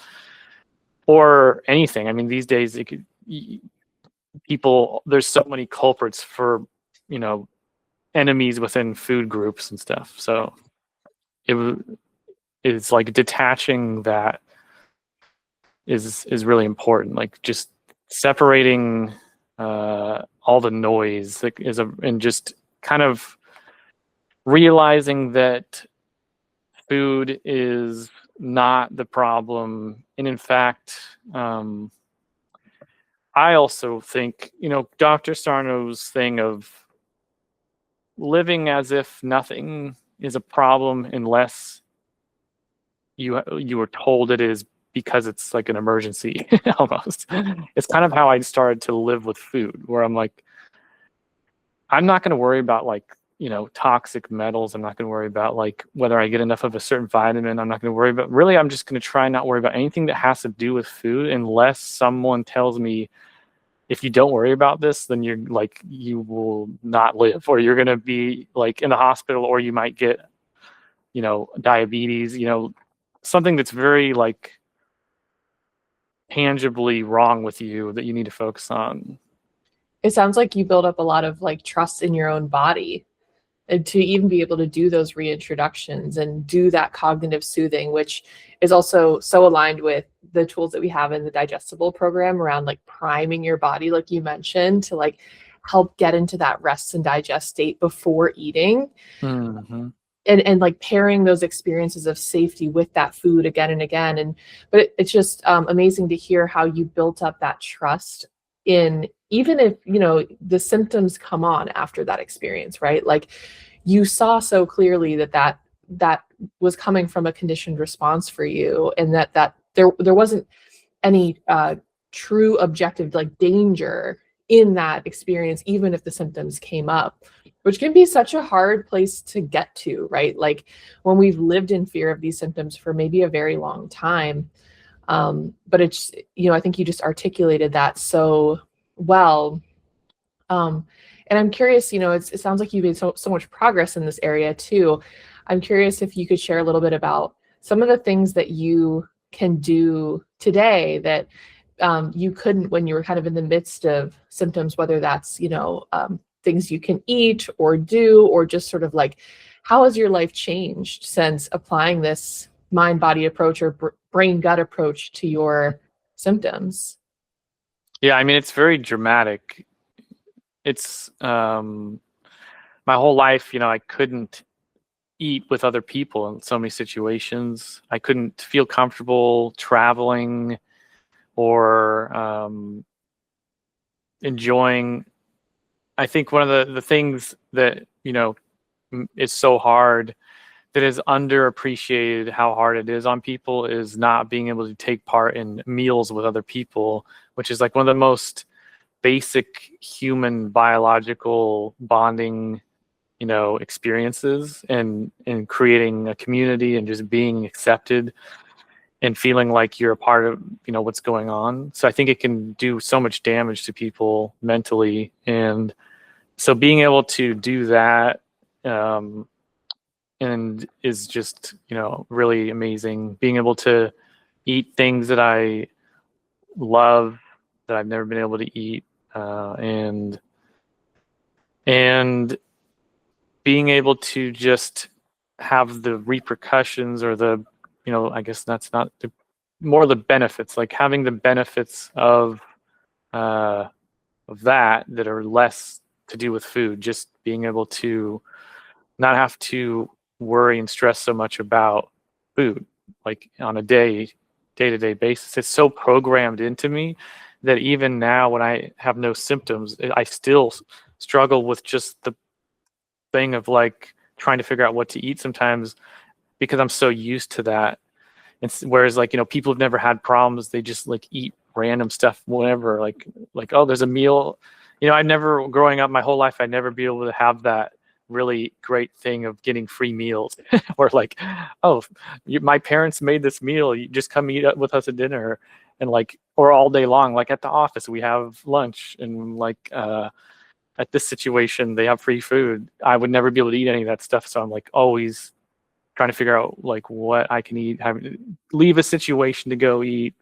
or anything. I mean, these days there's so many culprits for, enemies within food groups and stuff. So it's like detaching that is really important. Like just separating all the noise, like, and just kind of realizing that food is not the problem. And in fact, I also think, Dr. Sarno's thing of living as if nothing is a problem unless you were told it is, because it's like an emergency almost. It's kind of how I started to live with food, where I'm like, I'm not going to worry about like, toxic metals. I'm not going to worry about like whether I get enough of a certain vitamin. I'm not going to worry about, really, I'm just going to try not worry about anything that has to do with food, unless someone tells me, if you don't worry about this, then you're like, you will not live, or you're going to be like in the hospital, or you might get, diabetes, something that's very like tangibly wrong with you that you need to focus on.
It sounds like you build up a lot of like trust in your own body, and to even be able to do those reintroductions and do that cognitive soothing, which is also so aligned with the tools that we have in the Digestible program around like priming your body, like you mentioned, to like help get into that rest and digest state before eating.
Mm-hmm.
And like pairing those experiences of safety with that food again and again. But it's just amazing to hear how you built up that trust in, even if, the symptoms come on after that experience, right? Like you saw so clearly that was coming from a conditioned response for you, and that there wasn't any true objective like danger in that experience, even if the symptoms came up, which can be such a hard place to get to, right? Like when we've lived in fear of these symptoms for maybe a very long time. But it's, I think you just articulated that so well. And I'm curious, it sounds like you've made so much progress in this area too. I'm curious if you could share a little bit about some of the things that you can do today that you couldn't when you were kind of in the midst of symptoms, whether that's, things you can eat or do, or just sort of like, how has your life changed since applying this mind-body approach or brain-gut approach to your symptoms?
Yeah, I mean, it's very dramatic. It's my whole life, I couldn't eat with other people in so many situations. I couldn't feel comfortable traveling or enjoying. I think one of the things that, is so hard, that is underappreciated how hard it is on people, is not being able to take part in meals with other people, which is like one of the most basic human biological bonding, experiences, and creating a community and just being accepted and feeling like you're a part of, what's going on. So I think it can do so much damage to people mentally. And so being able to do that, and is just, really amazing. Being able to eat things that I love that I've never been able to eat, and being able to just have the repercussions, or the, I guess that's not the, more the benefits, like having the benefits of that are less to do with food, just being able to not have to worry and stress so much about food, like on a day-to-day basis. It's so programmed into me that even now when I have no symptoms, I still struggle with just the thing of like trying to figure out what to eat sometimes, because I'm so used to that. Whereas like, people have never had problems, they just like eat random stuff whenever, like, oh, there's a meal. I never, growing up my whole life, I'd never be able to have that really great thing of getting free meals or like, oh, my parents made this meal, you just come eat with us at dinner, and like, or all day long, like at the office we have lunch, and like at this situation they have free food. I would never be able to eat any of that stuff, so I'm like always trying to figure out like what I can eat, leave a situation to go eat.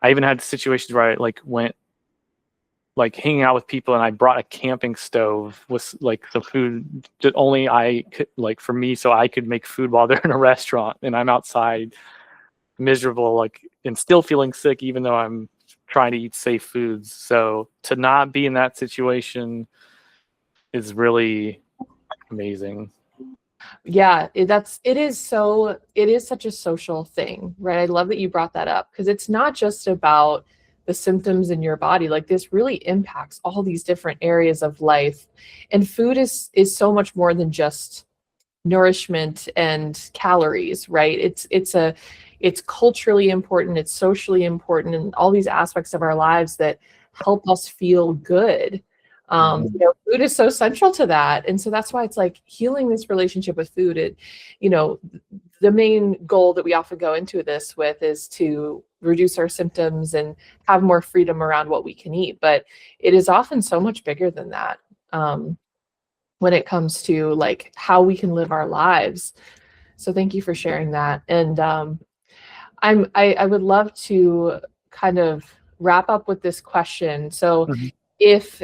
I even had situations where I like went like hanging out with people, and I brought a camping stove with like the food that only I could, like for me, so I could make food while they're in a restaurant and I'm outside miserable, like, and still feeling sick even though I'm trying to eat safe foods. So to not be in that situation is really amazing.
Yeah, it is such a social thing, right? I love that you brought that up, because it's not just about the symptoms in your body. Like, this really impacts all these different areas of life. And food is so much more than just nourishment and calories, right? It's culturally important, it's socially important, and all these aspects of our lives that help us feel good. Food is so central to that. And so that's why it's like healing this relationship with food. The main goal that we often go into this with is to reduce our symptoms and have more freedom around what we can eat. But it is often so much bigger than that. When it comes to like how we can live our lives. So thank you for sharing that. And I would love to kind of wrap up with this question. So if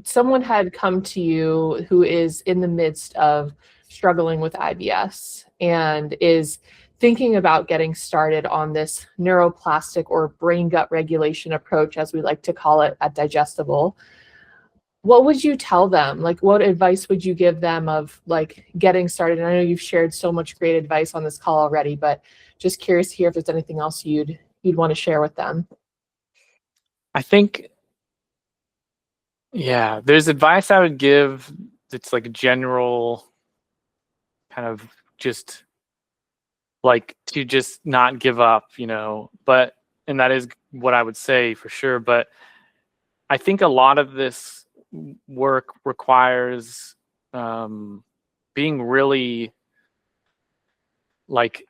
someone had come to you who is in the midst of struggling with IBS and is thinking about getting started on this neuroplastic or brain gut regulation approach, as we like to call it at Digestible, what would you tell them? Like, what advice would you give them of like getting started? And I know you've shared so much great advice on this call already, but just curious to hear if there's anything else you'd want to share with them.
I think, yeah, there's advice I would give that's like a general kind of just like to just not give up, but, and that is what I would say for sure. But I think a lot of this work requires being really like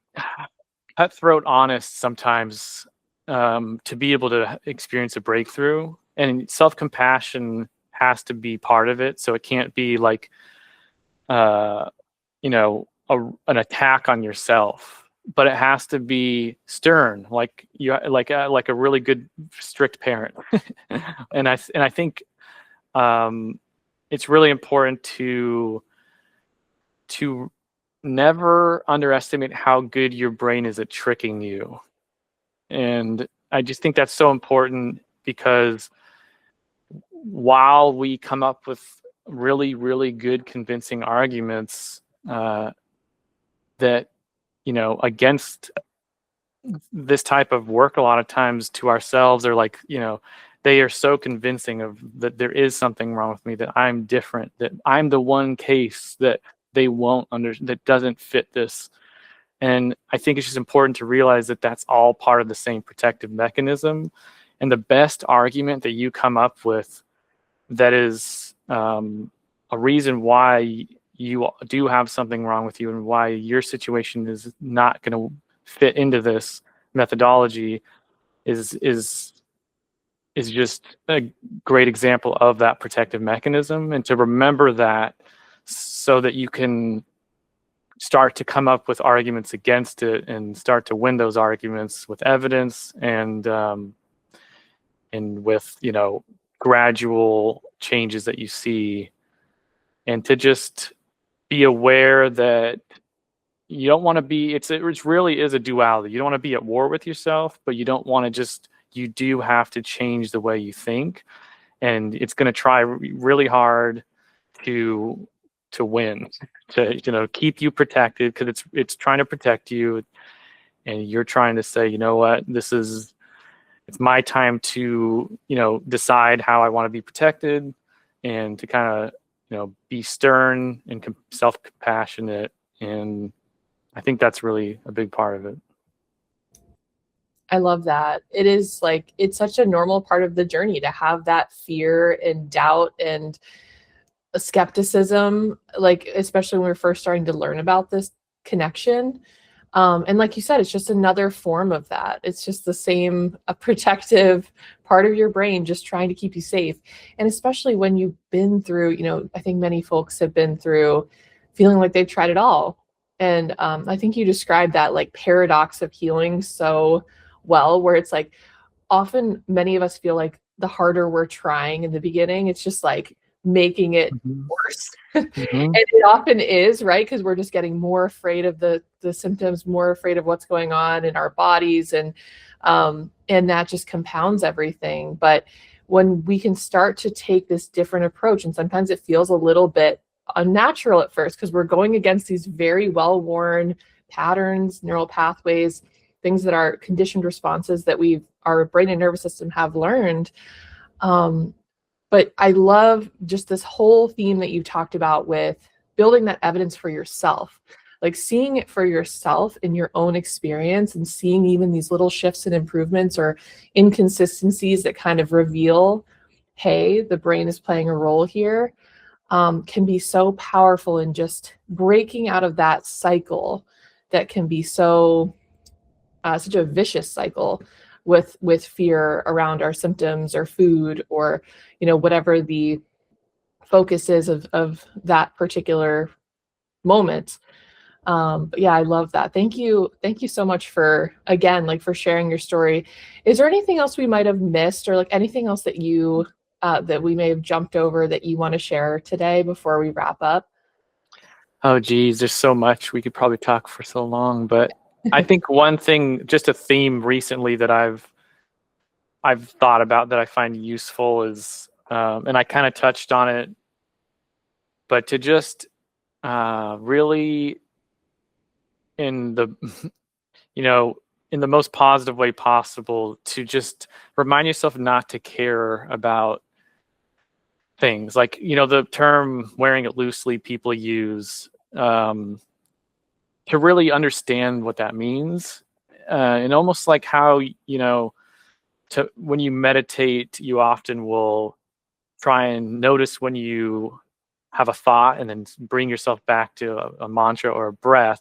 cutthroat honest sometimes, to be able to experience a breakthrough, and self-compassion has to be part of it. So it can't be like an attack on yourself, but it has to be stern, like you like a really good strict parent. and I think it's really important to never underestimate how good your brain is at tricking you. And I just think that's so important, because while we come up with really, really good convincing arguments that, against this type of work, a lot of times to ourselves, or like, they are so convincing of that there is something wrong with me, that I'm different, that I'm the one case that they won't that doesn't fit this. And I think it's just important to realize that that's all part of the same protective mechanism. And the best argument that you come up with that is a reason why you do have something wrong with you, and why your situation is not going to fit into this methodology, is is just a great example of that protective mechanism, and to remember that so that you can start to come up with arguments against it and start to win those arguments with evidence and with, you know, gradual changes that you see, and to just be aware that you don't want to be, it really is a duality. You don't want to be at war with yourself, but you don't want to just, you do have to change the way you think, and it's going to try really hard to win, to, you know, keep you protected, because it's trying to protect you, and you're trying to say, you know what, it's my time to, you know, decide how I want to be protected, and to kind of, you know, be stern and self-compassionate. And I think that's really a big part of it.
I love that. It is like, it's such a normal part of the journey to have that fear and doubt and skepticism, like, especially when we're first starting to learn about this connection. And like you said, it's just another form of that. It's just the same, a protective part of your brain just trying to keep you safe. And especially when you've been through, you know, I think many folks have been through feeling like they've tried it all. And I think you described that like paradox of healing so well, where it's like often many of us feel like the harder we're trying in the beginning, it's just like making it worse. And it often is, right? Because we're just getting more afraid of the symptoms, more afraid of what's going on in our bodies, and that just compounds everything. But when we can start to take this different approach, and sometimes it feels a little bit unnatural at first because we're going against these very well-worn patterns, neural pathways, things that are conditioned responses that our brain and nervous system have learned. But I love just this whole theme that you talked about with building that evidence for yourself, like seeing it for yourself in your own experience, and seeing even these little shifts and improvements or inconsistencies that kind of reveal, hey, the brain is playing a role here, can be so powerful in just breaking out of that cycle that can be so such a vicious cycle with fear around our symptoms or food, or, you know, whatever the focus is of that particular moment. But yeah, I love that. Thank you so much for, again, like, for sharing your story. Is there anything else we might have missed, or like anything else that you that we may have jumped over that you want to share today before we wrap up?
Oh, geez, there's so much. We could probably talk for so long, but I think one thing, just a theme recently that I've thought about that I find useful is, and I kind of touched on it, but to just really, in the, you know, in the most positive way possible, to just remind yourself not to care about things like, you know, the term wearing it loosely people use, to really understand what that means, and almost like how, you know, when you meditate, you often will try and notice when you have a thought, and then bring yourself back to a mantra or a breath.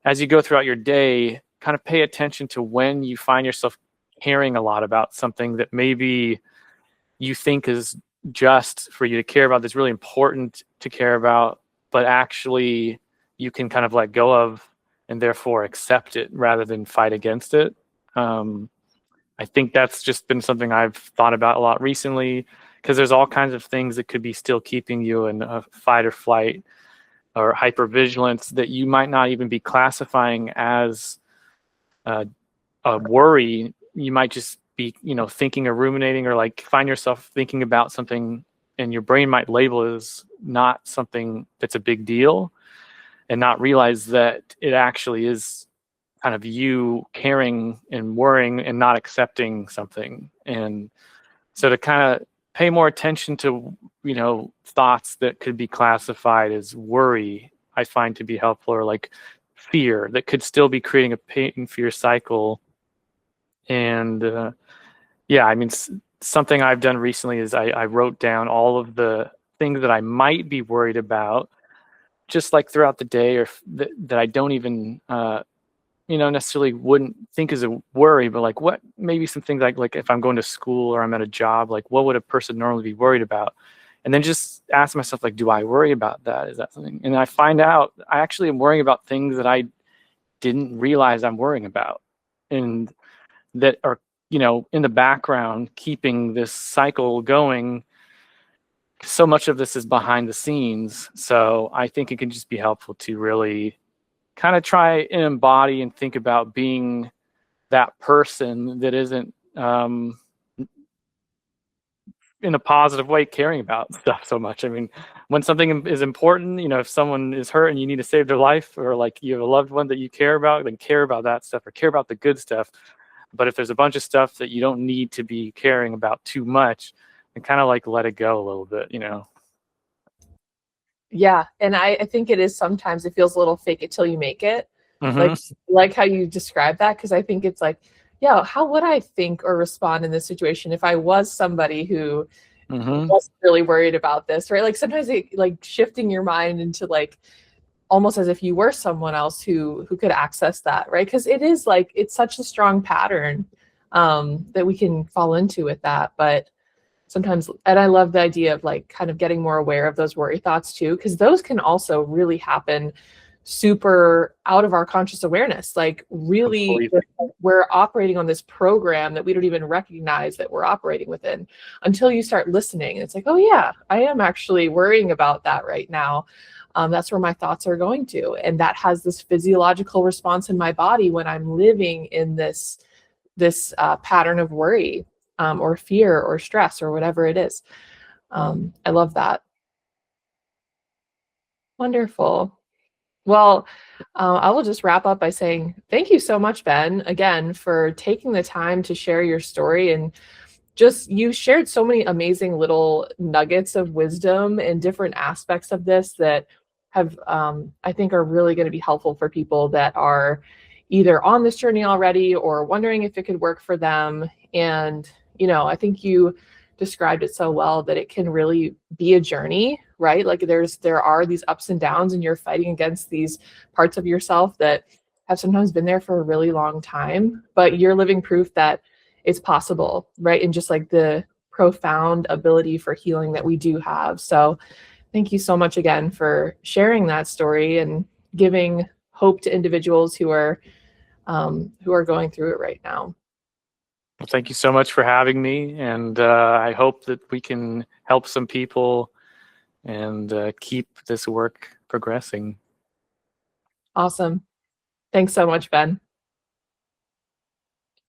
As you go throughout your day, kind of pay attention to when you find yourself caring a lot about something that maybe you think is just for you to care about, that's really important to care about, but actually you can kind of let go of, and therefore accept it rather than fight against it. I think that's just been something I've thought about a lot recently, because there's all kinds of things that could be still keeping you in a fight or flight or hypervigilance that you might not even be classifying as a worry. You might just be, you know, thinking or ruminating, or like find yourself thinking about something, and your brain might label it as not something that's a big deal, and not realize that it actually is kind of you caring and worrying and not accepting something. And so to kind of pay more attention to, you know, thoughts that could be classified as worry, I find to be helpful, or like fear that could still be creating a pain and fear cycle. And yeah, I mean, something I've done recently is I wrote down all of the things that I might be worried about, just like throughout the day, or that I don't even necessarily wouldn't think is a worry, but like what maybe some things like if I'm going to school or I'm at a job, like what would a person normally be worried about? And then just ask myself, like, do I worry about that? Is that something? And I find out I actually am worrying about things that I didn't realize I'm worrying about, and that are, in the background, keeping this cycle going. So much of this is behind the scenes. So I think it can just be helpful to really kind of try and embody and think about being that person that isn't in a positive way caring about stuff so much. I mean, when something is important, if someone is hurt and you need to save their life, or like you have a loved one that you care about, then care about that stuff or care about the good stuff. But if there's a bunch of stuff that you don't need to be caring about too much, then kind of like let it go a little bit.
Yeah, and I think it is sometimes it feels a little fake it till you make it.
Mm-hmm.
Like how you describe that, because I think it's like, yeah, how would I think or respond in this situation if I was somebody who
Mm-hmm.
wasn't really worried about this, right? Like sometimes like shifting your mind into like almost as if you were someone else who could access that, right? Because it is like it's such a strong pattern that we can fall into with that, but sometimes, and I love the idea of like kind of getting more aware of those worry thoughts too, because those can also really happen super out of our conscious awareness. Like really,
Completely.
we're operating on this program that we don't even recognize that we're operating within until you start listening. And it's like, oh yeah, I am actually worrying about that right now. That's where my thoughts are going to, and that has this physiological response in my body when I'm living in this pattern of worry, or fear or stress or whatever it is. I love that. Wonderful. Well, I will just wrap up by saying thank you so much, Ben, again, for taking the time to share your story. And just you shared so many amazing little nuggets of wisdom and different aspects of this that have, I think, are really going to be helpful for people that are either on this journey already or wondering if it could work for them. And I think you described it so well that it can really be a journey, right? Like there are these ups and downs, and you're fighting against these parts of yourself that have sometimes been there for a really long time, but you're living proof that it's possible, right? And just like the profound ability for healing that we do have. So thank you so much again for sharing that story and giving hope to individuals who are going through it right now.
Well, thank you so much for having me, and I hope that we can help some people and keep this work progressing.
Awesome. Thanks so much, Ben.